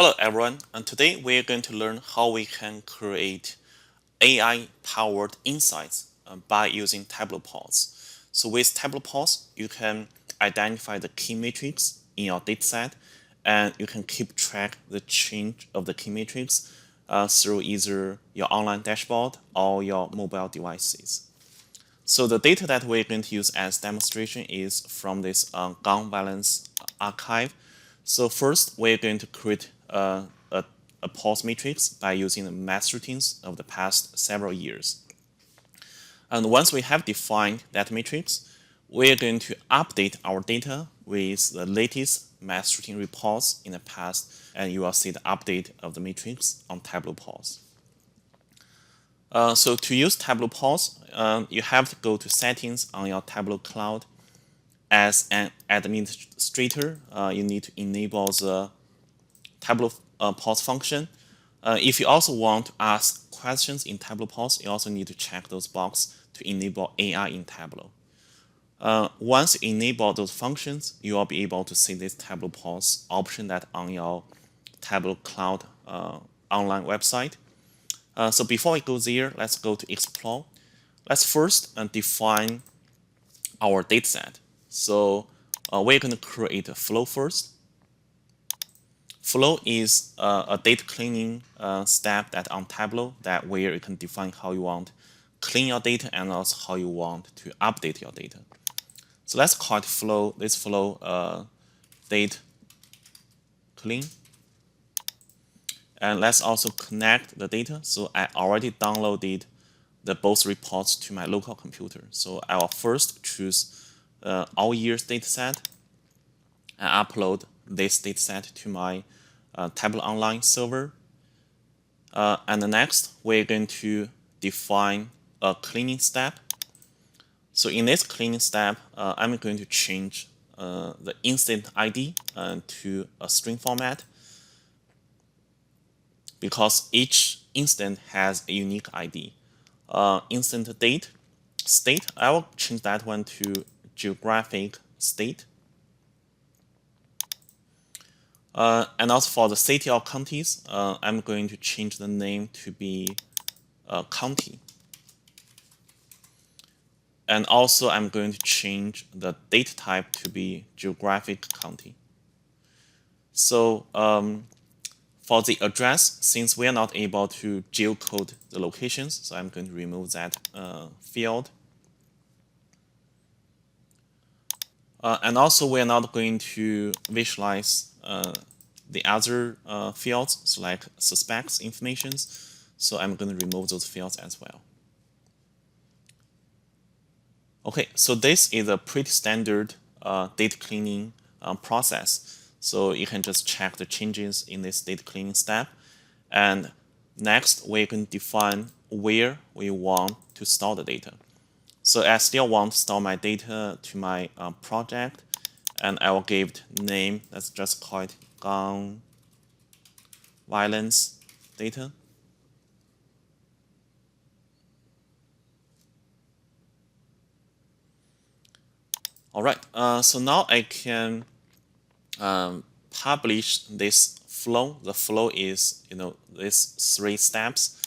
Hello everyone, and today we're going to learn how we can create AI-powered insights by using Tableau Pulse. So with Tableau Pulse, you can identify the key metrics in your dataset, and you can keep track the change of the key metrics through either your online dashboard or your mobile devices. So the data that we're going to use as demonstration is from this gun violence archive. So first, we're going to create a pulse matrix by using the math routines of the past several years. And once we have defined that matrix, we're going to update our data with the latest math routine reports in the past, and you will see the update of the matrix on Tableau Pulse. So to use Tableau Pulse, you have to go to Settings on your Tableau Cloud. As an administrator, you need to enable the Tableau Pulse function. If you also want to ask questions in Tableau Pulse, you also need to check those boxes to enable AI in Tableau. Once you enable those functions, you will be able to see this Tableau Pulse option that on your Tableau Cloud online website. So before we go there, let's go to Explore. Let's first define our dataset. So we're going to create a flow first. Flow is a data cleaning step that on Tableau that where you can define how you want to clean your data and also how you want to update your data. So let's call it flow. This flow data clean. And let's also connect the data. So I already downloaded the both reports to my local computer. So I will first choose all years dataset and upload this dataset to my Tableau Online server. And the next, we're going to define a cleaning step. So in this cleaning step, I'm going to change the instance ID to a string format, because each instance has a unique ID. Instant date, state, I will change that one to geographic state. And also for the city or counties, I'm going to change the name to be county. And also I'm going to change the data type to be geographic county. So for the address, since we are not able to geocode the locations, so I'm going to remove that field. And also we are not going to visualize the other fields, so like suspects informations. So I'm going to remove those fields as well. Okay, so this is a pretty standard data cleaning process. So you can just check the changes in this data cleaning step. And next, we can define where we want to store the data. So I still want to store my data to my project, and I will give it name. Let's just call it gun violence data. All right, so now I can publish this flow. The flow is, these 3 steps,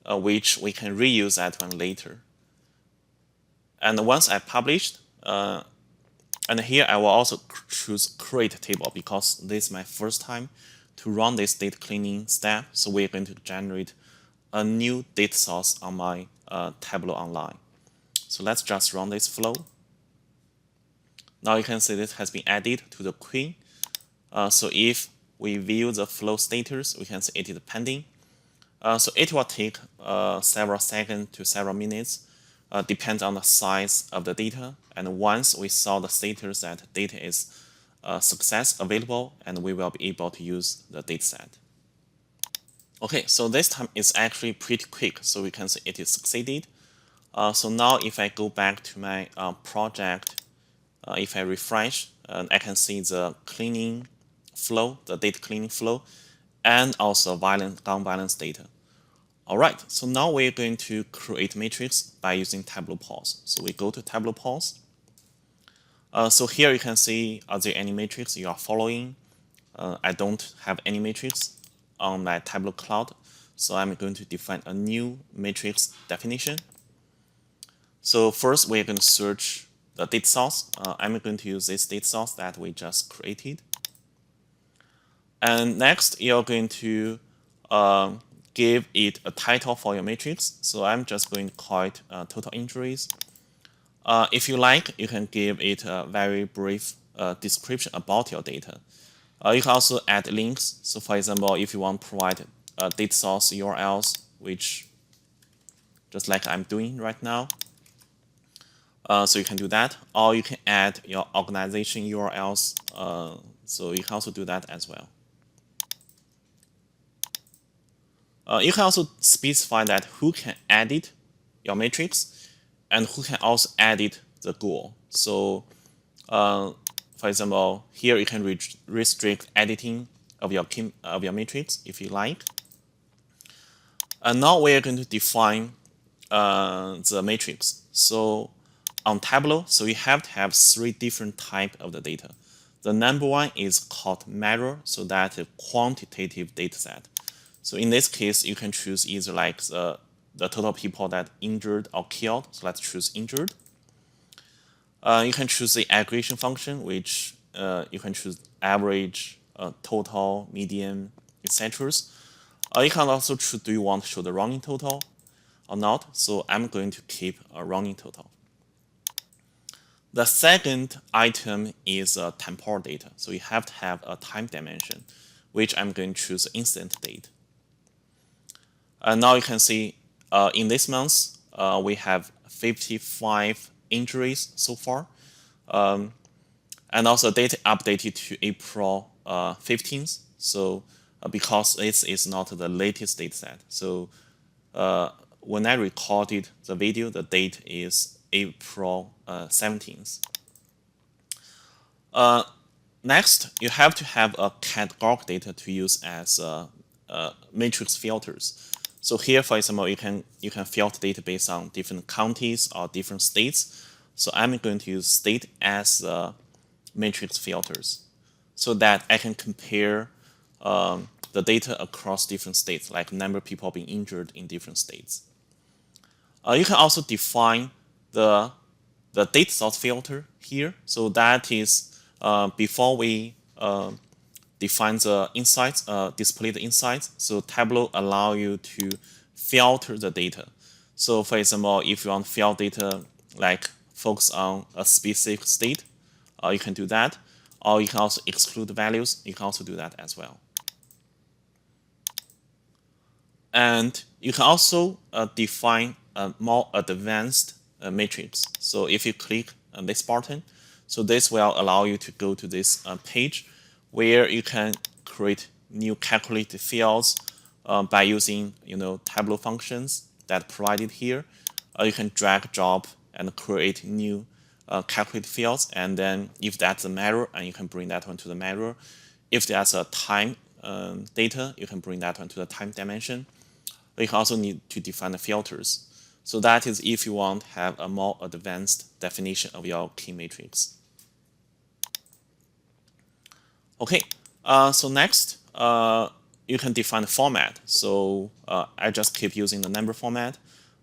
which we can reuse that one later. And once I published, and here I will also choose create table, because this is my first time to run this data cleaning step. So we're going to generate a new data source on my Tableau Online. So let's just run this flow. Now you can see this has been added to the queue. So if we view the flow status, we can see it is pending. So it will take several seconds to several minutes, depends on the size of the data. And once we saw the status that data is success available, and we will be able to use the dataset. Okay, so this time it's actually pretty quick. So we can see it is succeeded. So now if I go back to my project, if I refresh, I can see the cleaning flow, the data cleaning flow, and also gun violence data. All right, so now we're going to create matrix by using Tableau Pulse. So we go to Tableau Pulse. So here you can see, are there any matrix you are following? I don't have any matrix on my Tableau Cloud, so I'm going to define a new matrix definition. So first, we're going to search the data source. I'm going to use this data source that we just created. And next, you're going to give it a title for your matrix. So I'm just going to call it total injuries. If you like, you can give it a very brief description about your data. You can also add links. So for example, if you want to provide data source URLs, which just like I'm doing right now, so you can do that. Or you can add your organization URLs. So you can also do that as well. You can also specify that who can edit your matrix and who can also edit the goal. So for example, here you can restrict editing of your matrix if you like. And now we are going to define the matrix. So on Tableau, so you have to have 3 different types of the data. The number one is called measure, so that's a quantitative data set. So in this case, you can choose either like the total people that injured or killed. So let's choose injured. You can choose the aggregation function, which you can choose average, total, median, etc. You can also choose, do you want to show the running total or not? So I'm going to keep a running total. The second item is temporal data. So you have to have a time dimension, which I'm going to choose instant date. And now you can see in this month, we have 55 injuries so far. And also data updated to April 15th. So because this is not the latest data set. So when I recorded the video, the date is April 17th. Next, you have to have a categorical data to use as matrix filters. So here, for example, you can filter data based on different counties or different states. So I'm going to use state as matrix filters, so that I can compare the data across different states, like number of people being injured in different states. You can also define the data source filter here. So that is before we define the insights, display the insights. So Tableau allow you to filter the data. So for example, if you want to filter data like focus on a specific state, you can do that. Or you can also exclude values. You can also do that as well. And you can also define a more advanced matrix. So if you click on this button, so this will allow you to go to this page where you can create new calculated fields by using Tableau functions that provided here. You can drag, drop, and create new calculated fields. And then if that's a measure, and you can bring that one to the measure. If there's a time data, you can bring that one to the time dimension. You can also need to define the filters. So that is if you want to have a more advanced definition of your key matrix. Okay, so next, you can define the format. So I just keep using the number format,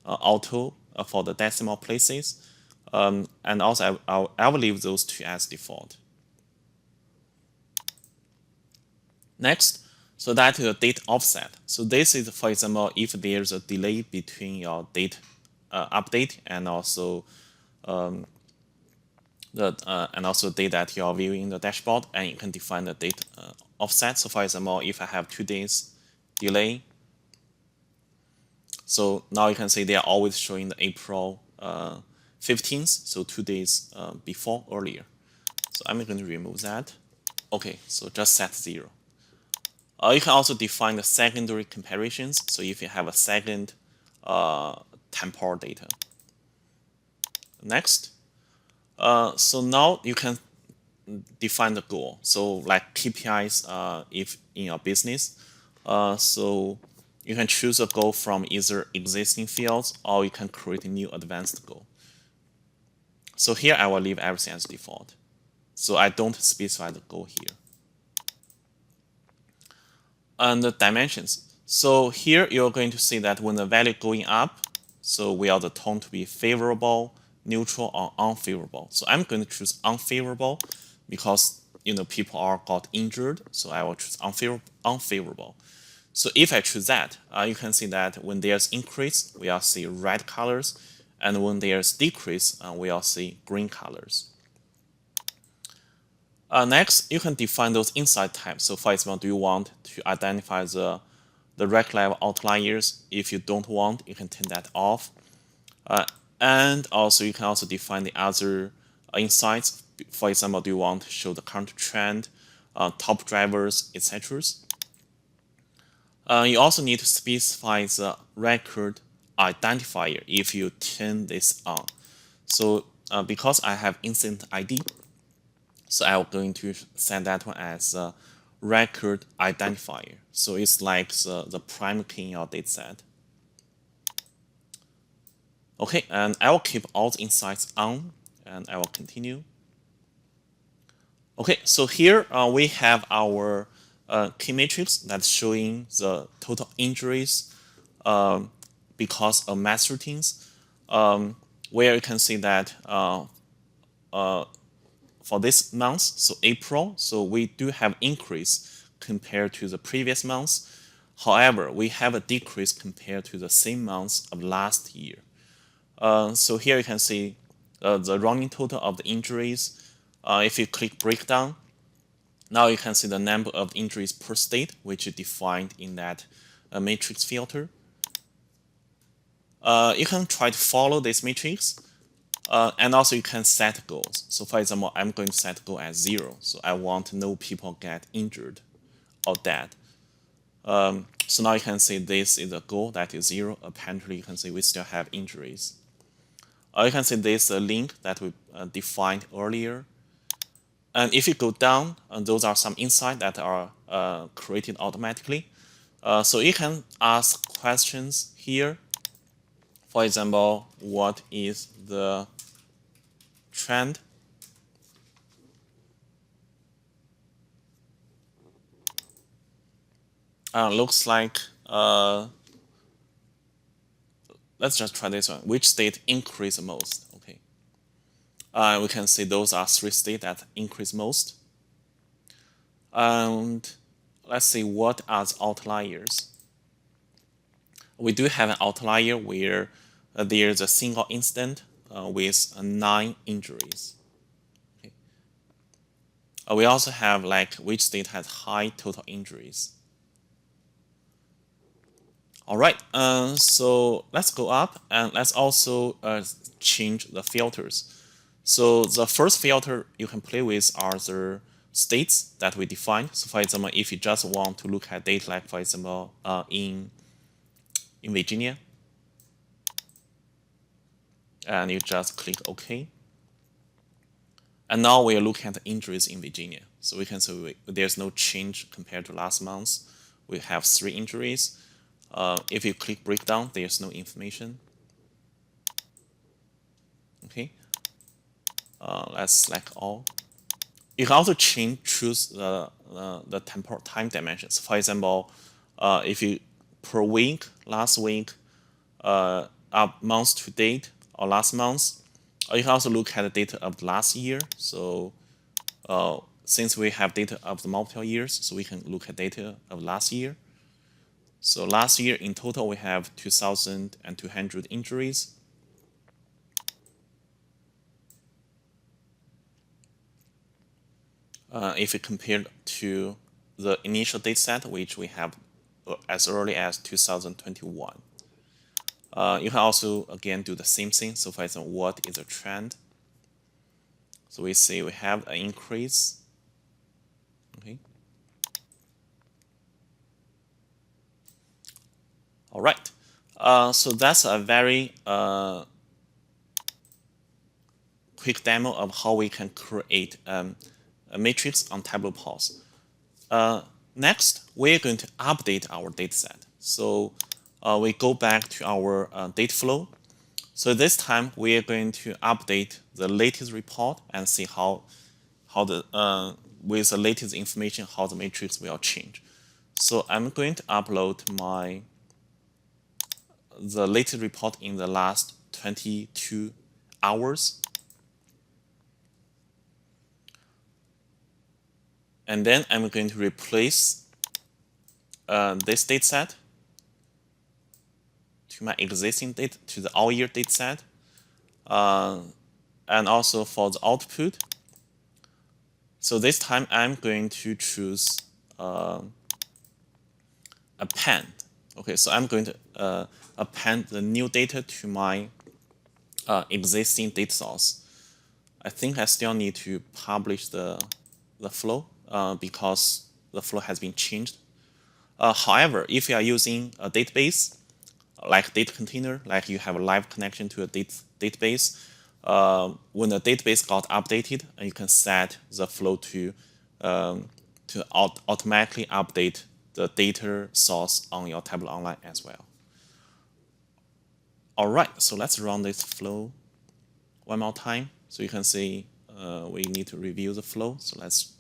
auto for the decimal places, and also I will leave those two as default. Next, so that is a date offset. So this is, for example, if there's a delay between your date update and also the date that you are viewing the dashboard, and you can define the date offset. So for example, if I have 2 days delay, so now you can see they are always showing the April 15th, so 2 days before earlier. So I'm going to remove that. Okay, so just set 0. You can also define the secondary comparisons. So if you have a second temporal data. Next, so now you can define the goal. So like KPIs, if in your business, so you can choose a goal from either existing fields or you can create a new advanced goal. So here I will leave everything as default. So I don't specify the goal here. And the dimensions. So here you're going to see that when the value going up, so we are the tone to be favorable, neutral, or unfavorable. So I'm going to choose unfavorable because people are got injured, so I will choose unfavorable. So if I choose that, you can see that when there's increase, we will see red colors, and when there's decrease, we will see green colors. Next, you can define those insight types. So for example, do you want to identify the rec level outliers? If you don't want, you can turn that off. And also you can also define the other insights. For example, do you want to show the current trend, top drivers, etc. You also need to specify the record identifier if you turn this on. So because I have incident ID, so I'm going to set that one as a record identifier. So it's like the prime key in your dataset. Okay, and I will keep all the insights on, and I will continue. Okay, so here we have our key matrix that's showing the total injuries because of mass routines, where you can see that for this month, so April, so we do have increase compared to the previous months. However, we have a decrease compared to the same months of last year. So here you can see the running total of the injuries. If you click breakdown, now you can see the number of injuries per state, which is defined in that matrix filter. You can try to follow this matrix, and also you can set goals. So for example, I'm going to set goal as 0. So I want no people get injured or dead. So now you can see this is a goal that is 0. Apparently you can see we still have injuries. You can see this link that we defined earlier. And if you go down, those are some insights that are created automatically. So you can ask questions here. For example, what is the trend? Looks like, let's just try this one. Which state increase the most? Okay. We can see those are 3 states that increase most. And let's see what are the outliers. We do have an outlier where there's a single incident with 9 injuries. Okay. We also have like which state has high total injuries. All right, so let's go up and let's also change the filters. So the first filter you can play with are the states that we defined. So for example, if you just want to look at data like, for example, in Virginia, and you just click OK. And now we are looking at the injuries in Virginia. So we can see there's no change compared to last month. We have 3 injuries. If you click breakdown, there's no information. Okay. Let's select all. You can also choose the temporal time dimensions. For example, if you per week, last week, month to date, or last month, or you can also look at the data of the last year. So since we have data of the multiple years, so we can look at data of last year. So last year in total we have 2,200 injuries. If we compare to the initial data set, which we have as early as 2021. You can also, again, do the same thing. So for example, what is a trend? So we see we have an increase. Okay. All right. So that's a very quick demo of how we can create a matrix on Tableau Pulse. Next, we're going to update our dataset. So we go back to our data flow. So this time we are going to update the latest report and see how the with the latest information how the matrix will change. So I'm going to upload the latest report in the last 22 hours. And then I'm going to replace this dataset to my existing data, to the all year dataset. And also for the output. So this time I'm going to choose append. Okay, so I'm going to append the new data to my existing data source. I think I still need to publish the flow because the flow has been changed. However, if you are using a database, like data container, like you have a live connection to a database, when the database got updated, you can set the flow to automatically update the data source on your Tableau Online as well. All right, so let's run this flow one more time. So you can see we need to review the flow. So let's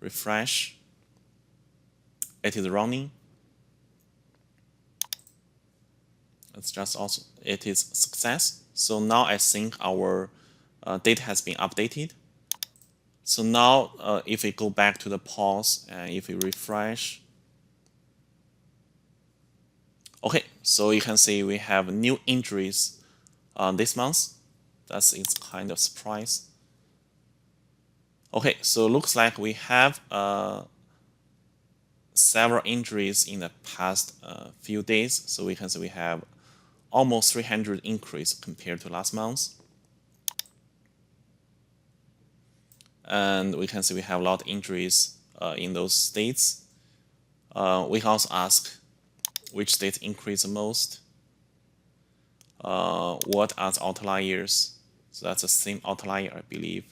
refresh. It is running. It's just also, it is success. So now I think our data has been updated. So now if we go back to the pause and if we refresh, okay, so you can see we have new injuries this month. That's its kind of surprise. Okay, so looks like we have several injuries in the past few days. So we can see we have almost 300 increase compared to last month. And we can see we have a lot of injuries in those states. We can also ask which state increased the most. What are the outliers? So that's the same outlier, I believe.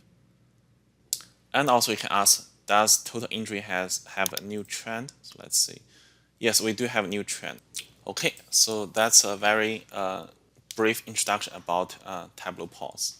And also you can ask, does total injury have a new trend? So let's see. Yes, we do have a new trend. Okay, so that's a very brief introduction about Tableau Pulse.